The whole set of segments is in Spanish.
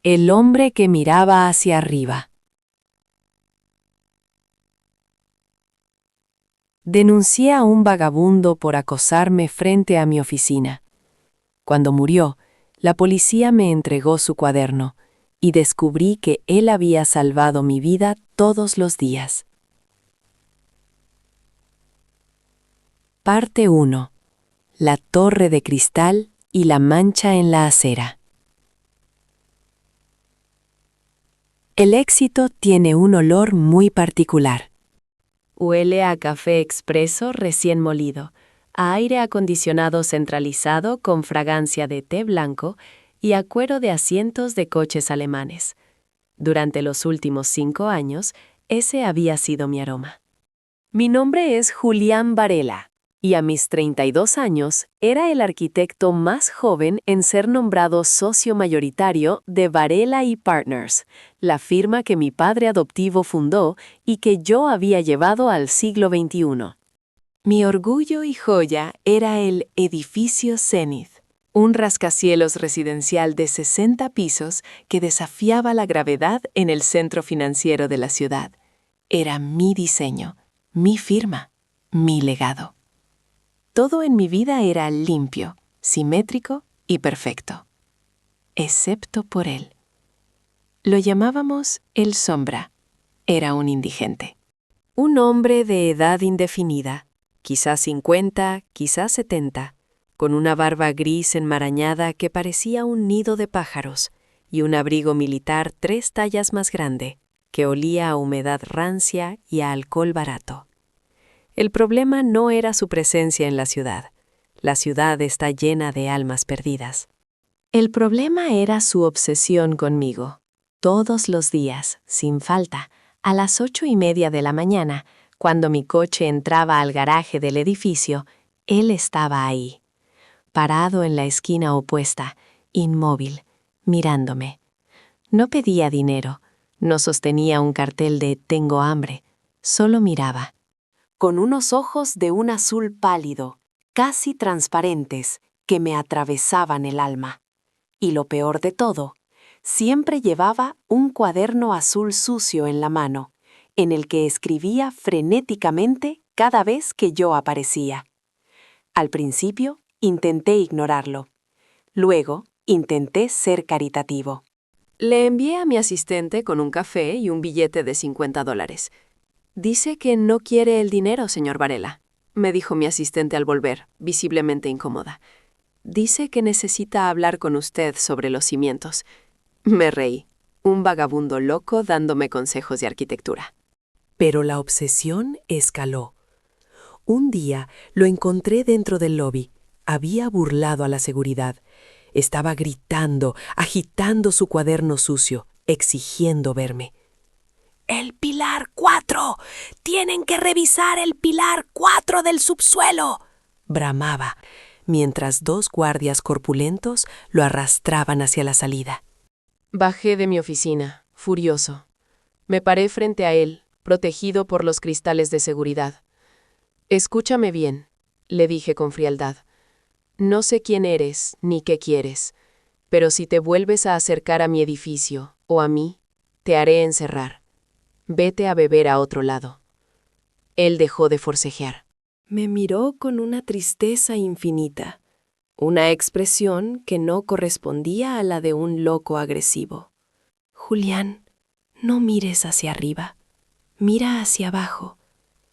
El hombre que miraba hacia arriba. Denuncié a un vagabundo por acosarme frente a mi oficina. Cuando murió, la policía me entregó su cuaderno y descubrí que él había salvado mi vida todos los días. Parte 1. La torre de cristal y la mancha en la acera. El éxito tiene un olor muy particular. Huele a café expreso recién molido, a aire acondicionado centralizado con fragancia de té blanco y a cuero de asientos de coches alemanes. Durante los últimos 5 años, ese había sido mi aroma. Mi nombre es Julián Varela, y a mis 32 años era el arquitecto más joven en ser nombrado socio mayoritario de Varela y Partners, la firma que mi padre adoptivo fundó y que yo había llevado al siglo XXI. Mi orgullo y joya era el edificio Zenith, un rascacielos residencial de 60 pisos que desafiaba la gravedad en el centro financiero de la ciudad. Era mi diseño, mi firma, mi legado. Todo en mi vida era limpio, simétrico y perfecto, excepto por él. Lo llamábamos el Sombra. Era un indigente. Un hombre de edad indefinida, quizás 50, quizás 70, con una barba gris enmarañada que parecía un nido de pájaros y un abrigo militar 3 tallas más grande, que olía a humedad rancia y a alcohol barato. El problema no era su presencia en la ciudad. La ciudad está llena de almas perdidas. El problema era su obsesión conmigo. Todos los días, sin falta, a las 8:30 de la mañana, cuando mi coche entraba al garaje del edificio, él estaba ahí, parado en la esquina opuesta, inmóvil, mirándome. No pedía dinero, no sostenía un cartel de «Tengo hambre», solo miraba. Con unos ojos de un azul pálido, casi transparentes, que me atravesaban el alma. Y lo peor de todo, siempre llevaba un cuaderno azul sucio en la mano, en el que escribía frenéticamente cada vez que yo aparecía. Al principio, intenté ignorarlo. Luego, intenté ser caritativo. Le envié a mi asistente con un café y un billete de $50. «Dice que no quiere el dinero, señor Varela», me dijo mi asistente al volver, visiblemente incómoda. «Dice que necesita hablar con usted sobre los cimientos». Me reí, un vagabundo loco dándome consejos de arquitectura. Pero la obsesión escaló. Un día lo encontré dentro del lobby. Había burlado a la seguridad. Estaba gritando, agitando su cuaderno sucio, exigiendo verme. «¡El pilar 4! ¡Tienen que revisar el pilar 4 del subsuelo!», bramaba, mientras 2 guardias corpulentos lo arrastraban hacia la salida. Bajé de mi oficina, furioso. Me paré frente a él, protegido por los cristales de seguridad. «Escúchame bien», le dije con frialdad. «No sé quién eres ni qué quieres, pero si te vuelves a acercar a mi edificio o a mí, te haré encerrar. Vete a beber a otro lado». Él dejó de forcejear. Me miró con una tristeza infinita, una expresión que no correspondía a la de un loco agresivo. «Julián, no mires hacia arriba. Mira hacia abajo.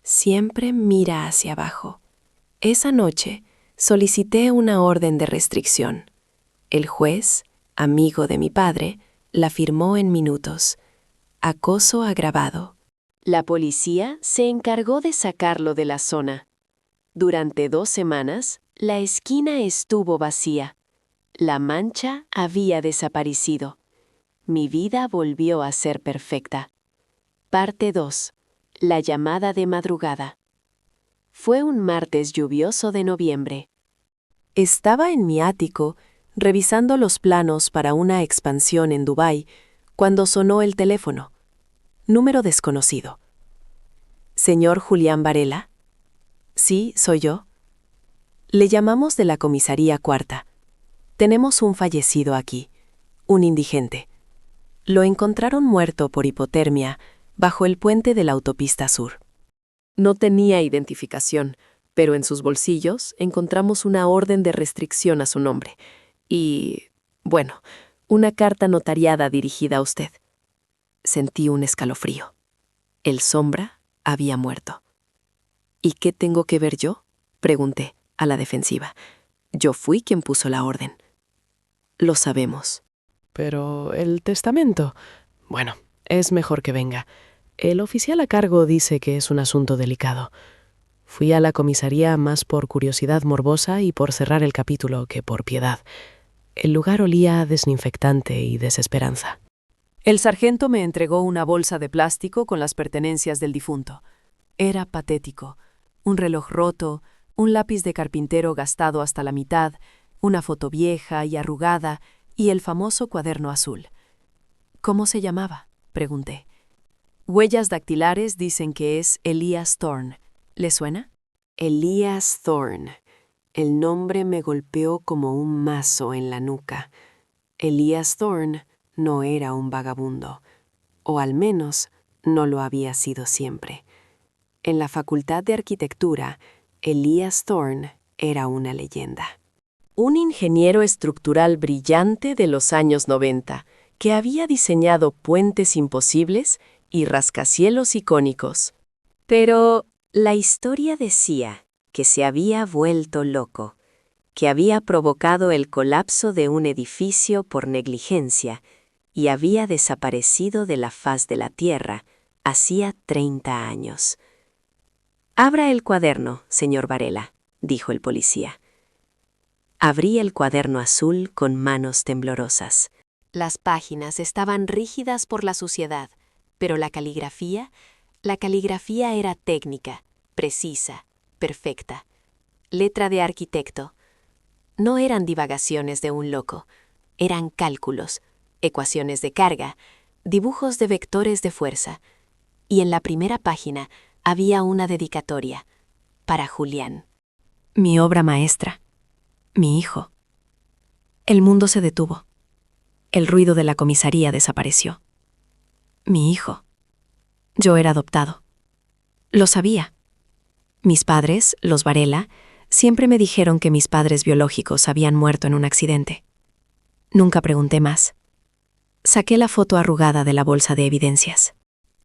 Siempre mira hacia abajo». Esa noche solicité una orden de restricción. El juez, amigo de mi padre, la firmó en minutos. Acoso agravado. La policía se encargó de sacarlo de la zona. Durante 2 semanas, la esquina estuvo vacía. La mancha había desaparecido. Mi vida volvió a ser perfecta. Parte 2. La llamada de madrugada. Fue un martes lluvioso de noviembre. Estaba en mi ático, revisando los planos para una expansión en Dubái, cuando sonó el teléfono. Número desconocido. «¿Señor Julián Varela?» «Sí, soy yo». «Le llamamos de la comisaría 4. Tenemos un fallecido aquí, un indigente. Lo encontraron muerto por hipotermia bajo el puente de la autopista sur. No tenía identificación, pero en sus bolsillos encontramos una orden de restricción a su nombre y, bueno, una carta notariada dirigida a usted. Sentí un escalofrío. El Sombra había muerto. ¿Y qué tengo que ver yo?, pregunté, a la defensiva. Yo fui quien puso la orden. Lo sabemos. Pero el testamento... Bueno, es mejor que venga. El oficial a cargo dice que es un asunto delicado. Fui a la comisaría más por curiosidad morbosa y por cerrar el capítulo que por piedad. El lugar olía a desinfectante y desesperanza. El sargento me entregó una bolsa de plástico con las pertenencias del difunto. Era patético. Un reloj roto, un lápiz de carpintero gastado hasta la mitad, una foto vieja y arrugada y el famoso cuaderno azul. ¿Cómo se llamaba?, pregunté. Huellas dactilares dicen que es Elias Thorne. ¿Le suena? Elias Thorne. El nombre me golpeó como un mazo en la nuca. Elias Thorne no era un vagabundo, o al menos no lo había sido siempre. En la Facultad de Arquitectura, Elias Thorne era una leyenda. Un ingeniero estructural brillante de los años 90, que había diseñado puentes imposibles y rascacielos icónicos. Pero la historia decía que se había vuelto loco, que había provocado el colapso de un edificio por negligencia y había desaparecido de la faz de la tierra hacía 30 años. «Abra el cuaderno, señor Varela», dijo el policía. Abrí el cuaderno azul con manos temblorosas. Las páginas estaban rígidas por la suciedad, pero la caligrafía era técnica, precisa, perfecta. Letra de arquitecto. No eran divagaciones de un loco, eran cálculos, ecuaciones de carga, dibujos de vectores de fuerza. Y en la primera página había una dedicatoria, para Julián. Mi obra maestra, mi hijo. El mundo se detuvo. El ruido de la comisaría desapareció. Mi hijo. Yo era adoptado. Lo sabía. Mis padres, los Varela, siempre me dijeron que mis padres biológicos habían muerto en un accidente. Nunca pregunté más. Saqué la foto arrugada de la bolsa de evidencias.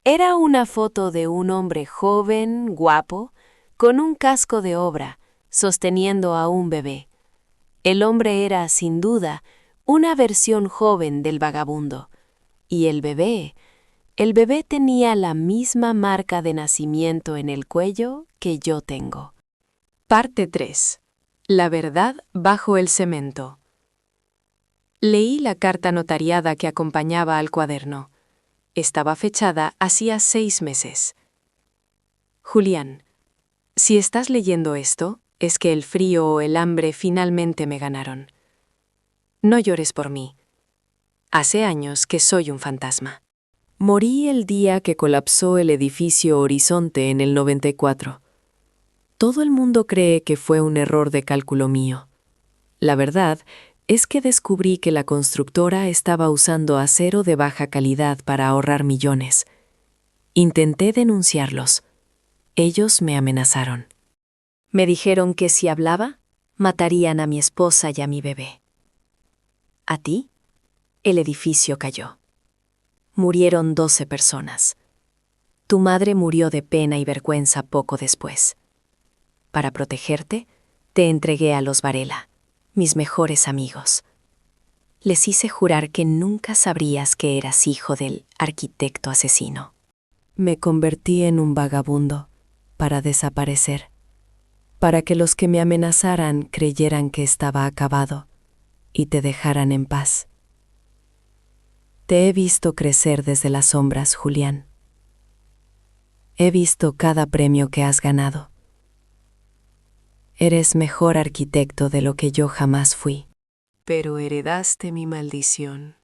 Era una foto de un hombre joven, guapo, con un casco de obra, sosteniendo a un bebé. El hombre era, sin duda, una versión joven del vagabundo. Y el bebé tenía la misma marca de nacimiento en el cuello que yo tengo. Parte 3. La verdad bajo el cemento. Leí la carta notariada que acompañaba al cuaderno. Estaba fechada hacía 6 meses. Julián, si estás leyendo esto, es que el frío o el hambre finalmente me ganaron. No llores por mí. Hace años que soy un fantasma. Morí el día que colapsó el edificio Horizonte en el 94. Todo el mundo cree que fue un error de cálculo mío. La verdad es que descubrí que la constructora estaba usando acero de baja calidad para ahorrar millones. Intenté denunciarlos. Ellos me amenazaron. Me dijeron que si hablaba, matarían a mi esposa y a mi bebé. ¿A ti? El edificio cayó. Murieron 12 personas. Tu madre murió de pena y vergüenza poco después. Para protegerte, te entregué a los Varela, mis mejores amigos. Les hice jurar que nunca sabrías que eras hijo del arquitecto asesino. Me convertí en un vagabundo para desaparecer, para que los que me amenazaran creyeran que estaba acabado y te dejaran en paz. Te he visto crecer desde las sombras, Julián. He visto cada premio que has ganado. Eres mejor arquitecto de lo que yo jamás fui. Pero heredaste mi maldición.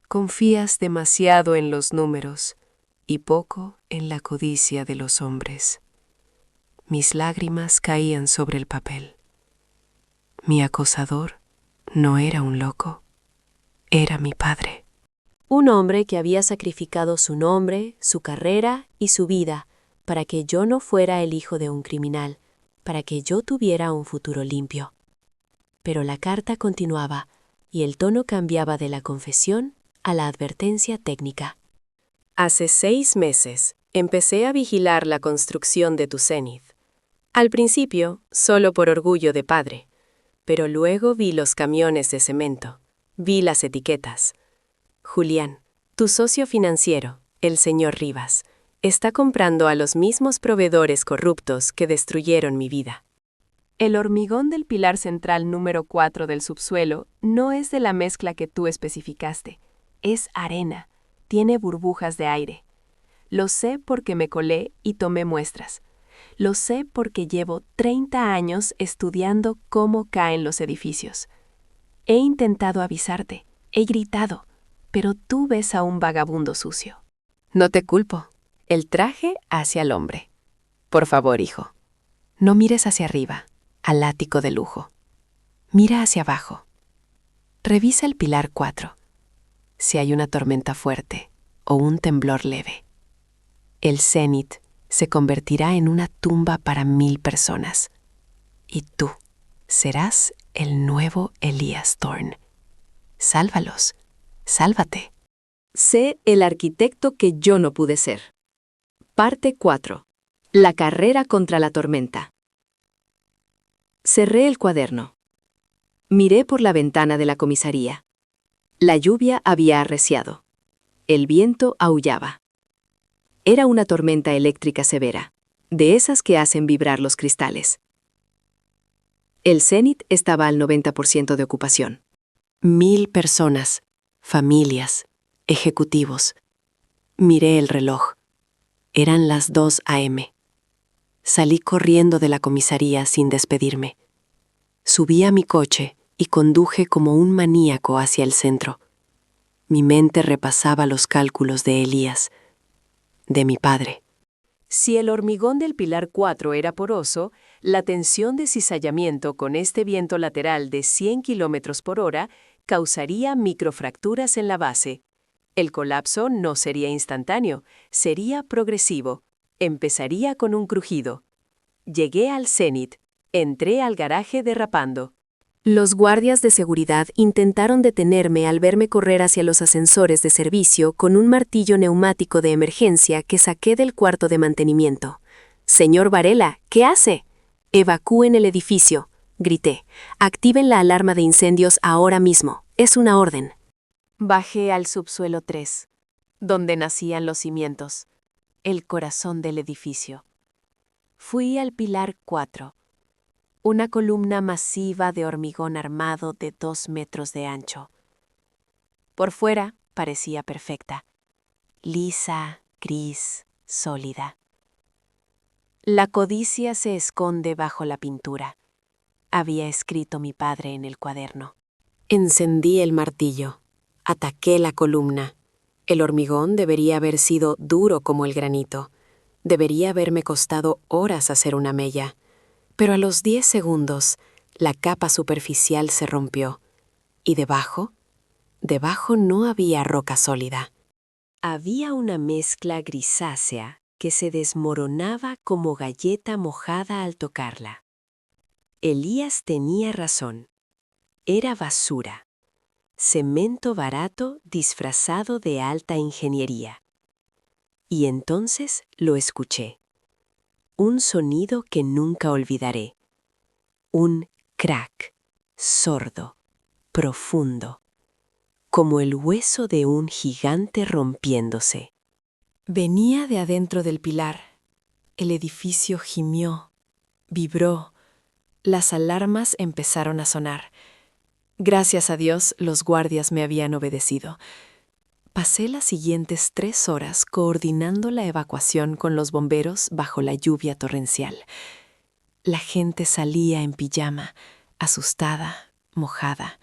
Confías demasiado en los números y poco en la codicia de los hombres. Mis lágrimas caían sobre el papel. Mi acosador no era un loco, era mi padre. Un hombre que había sacrificado su nombre, su carrera y su vida para que yo no fuera el hijo de un criminal, para que yo tuviera un futuro limpio. Pero la carta continuaba y el tono cambiaba de la confesión a la advertencia técnica. Hace 6 meses empecé a vigilar la construcción de tu Zenith. Al principio, solo por orgullo de padre, pero luego vi los camiones de cemento, vi las etiquetas. Julián, tu socio financiero, el señor Rivas, está comprando a los mismos proveedores corruptos que destruyeron mi vida. El hormigón del pilar central número 4 del subsuelo no es de la mezcla que tú especificaste. Es arena. Tiene burbujas de aire. Lo sé porque me colé y tomé muestras. Lo sé porque llevo 30 años estudiando cómo caen los edificios. He intentado avisarte, he gritado, pero tú ves a un vagabundo sucio. No te culpo. El traje hacia el hombre. Por favor, hijo, no mires hacia arriba, al ático de lujo. Mira hacia abajo. Revisa el pilar 4. Si hay una tormenta fuerte o un temblor leve, el Zenith se convertirá en una tumba para 1000 personas. Y tú serás el nuevo Elias Thorne. Sálvalos. Sálvate. Sé el arquitecto que yo no pude ser. Parte 4. La carrera contra la tormenta. Cerré el cuaderno. Miré por la ventana de la comisaría. La lluvia había arreciado. El viento aullaba. Era una tormenta eléctrica severa, de esas que hacen vibrar los cristales. El Zenith estaba al 90% de ocupación. 1000 personas, familias, ejecutivos. Miré el reloj. Eran las 2 a.m. Salí corriendo de la comisaría sin despedirme. Subí a mi coche y conduje como un maníaco hacia el centro. Mi mente repasaba los cálculos de Elías, de mi padre. Si el hormigón del pilar 4 era poroso, la tensión de cizallamiento con este viento lateral de 100 km por hora causaría microfracturas en la base. El colapso no sería instantáneo, sería progresivo. Empezaría con un crujido. Llegué al Zenith. Entré al garaje derrapando. Los guardias de seguridad intentaron detenerme al verme correr hacia los ascensores de servicio con un martillo neumático de emergencia que saqué del cuarto de mantenimiento. «Señor Varela, ¿qué hace?» «Evacúen el edificio», grité. «Activen la alarma de incendios ahora mismo. Es una orden». Bajé al subsuelo 3, donde nacían los cimientos, el corazón del edificio. Fui al pilar 4, una columna masiva de hormigón armado de 2 metros de ancho. Por fuera parecía perfecta, lisa, gris, sólida. La codicia se esconde bajo la pintura, había escrito mi padre en el cuaderno. Encendí el martillo. Ataqué la columna. El hormigón debería haber sido duro como el granito. Debería haberme costado horas hacer una mella. Pero a los 10 segundos, la capa superficial se rompió. ¿Y debajo? Debajo no había roca sólida. Había una mezcla grisácea que se desmoronaba como galleta mojada al tocarla. Elías tenía razón. Era basura. Cemento barato disfrazado de alta ingeniería. Y entonces lo escuché. Un sonido que nunca olvidaré. Un crack, sordo, profundo, como el hueso de un gigante rompiéndose. Venía de adentro del pilar. El edificio gimió, vibró. Las alarmas empezaron a sonar. Gracias a Dios, los guardias me habían obedecido. Pasé las siguientes 3 horas coordinando la evacuación con los bomberos bajo la lluvia torrencial. La gente salía en pijama, asustada, mojada.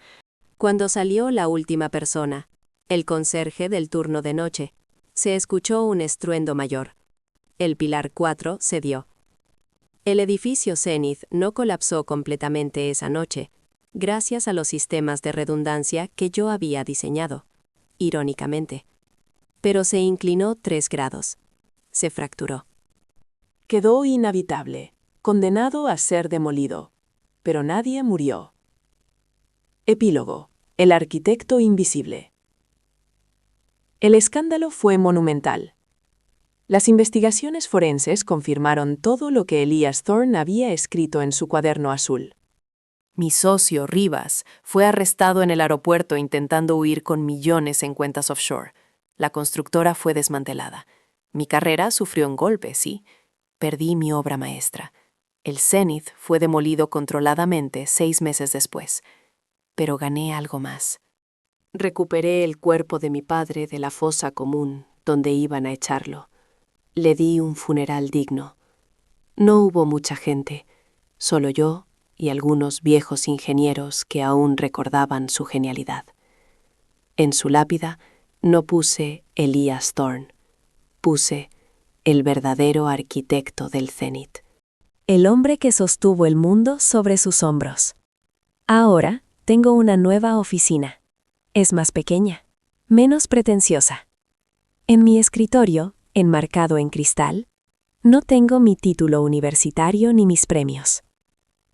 Cuando salió la última persona, el conserje del turno de noche, se escuchó un estruendo mayor. El pilar 4 cedió. El edificio Zenith no colapsó completamente esa noche, gracias a los sistemas de redundancia que yo había diseñado. irónicamente. Pero se inclinó 3 grados. Se fracturó. Quedó inhabitable, condenado a ser demolido. Pero nadie murió. Epílogo. El arquitecto invisible. El escándalo fue monumental. Las investigaciones forenses confirmaron todo lo que Elias Thorne había escrito en su cuaderno azul. Mi socio, Rivas, fue arrestado en el aeropuerto intentando huir con millones en cuentas offshore. La constructora fue desmantelada. Mi carrera sufrió un golpe, sí. Perdí mi obra maestra. El Zenith fue demolido controladamente 6 meses después. Pero gané algo más. Recuperé el cuerpo de mi padre de la fosa común, donde iban a echarlo. Le di un funeral digno. No hubo mucha gente, solo yo y algunos viejos ingenieros que aún recordaban su genialidad. En su lápida no puse Elias Thorne, puse el verdadero arquitecto del Zenith. El hombre que sostuvo el mundo sobre sus hombros. Ahora tengo una nueva oficina. Es más pequeña, menos pretenciosa. En mi escritorio, enmarcado en cristal, no tengo mi título universitario ni mis premios.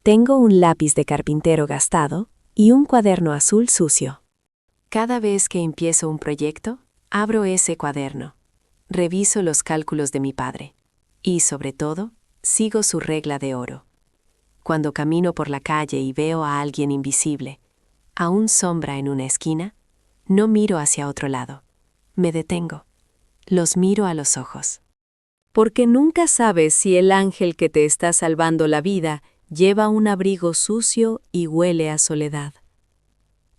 Tengo un lápiz de carpintero gastado y un cuaderno azul sucio. Cada vez que empiezo un proyecto, abro ese cuaderno, reviso los cálculos de mi padre y, sobre todo, sigo su regla de oro. Cuando camino por la calle y veo a alguien invisible, aún sombra en una esquina, no miro hacia otro lado. Me detengo. Los miro a los ojos. Porque nunca sabes si el ángel que te está salvando la vida lleva un abrigo sucio y huele a soledad.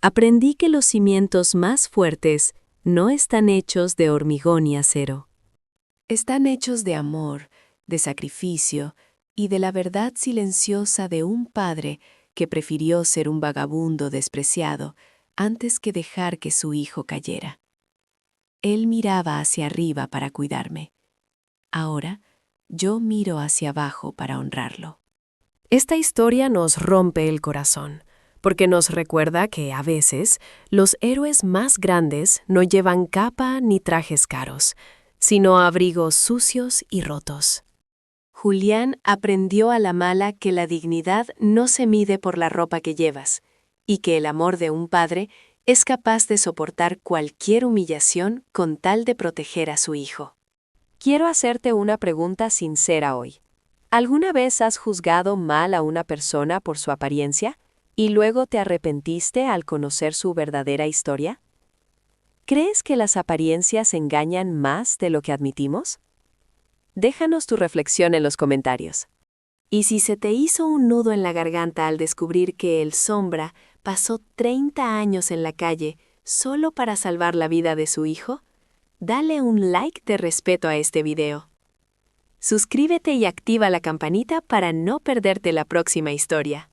Aprendí que los cimientos más fuertes no están hechos de hormigón y acero. Están hechos de amor, de sacrificio y de la verdad silenciosa de un padre que prefirió ser un vagabundo despreciado antes que dejar que su hijo cayera. Él miraba hacia arriba para cuidarme. Ahora, yo miro hacia abajo para honrarlo. Esta historia nos rompe el corazón, porque nos recuerda que, a veces, los héroes más grandes no llevan capa ni trajes caros, sino abrigos sucios y rotos. Julián aprendió a la mala que la dignidad no se mide por la ropa que llevas, y que el amor de un padre es capaz de soportar cualquier humillación con tal de proteger a su hijo. Quiero hacerte una pregunta sincera hoy. ¿Alguna vez has juzgado mal a una persona por su apariencia y luego te arrepentiste al conocer su verdadera historia? ¿Crees que las apariencias engañan más de lo que admitimos? Déjanos tu reflexión en los comentarios. Y si se te hizo un nudo en la garganta al descubrir que el Sombra pasó 30 años en la calle solo para salvar la vida de su hijo, dale un like de respeto a este video. Suscríbete y activa la campanita para no perderte la próxima historia.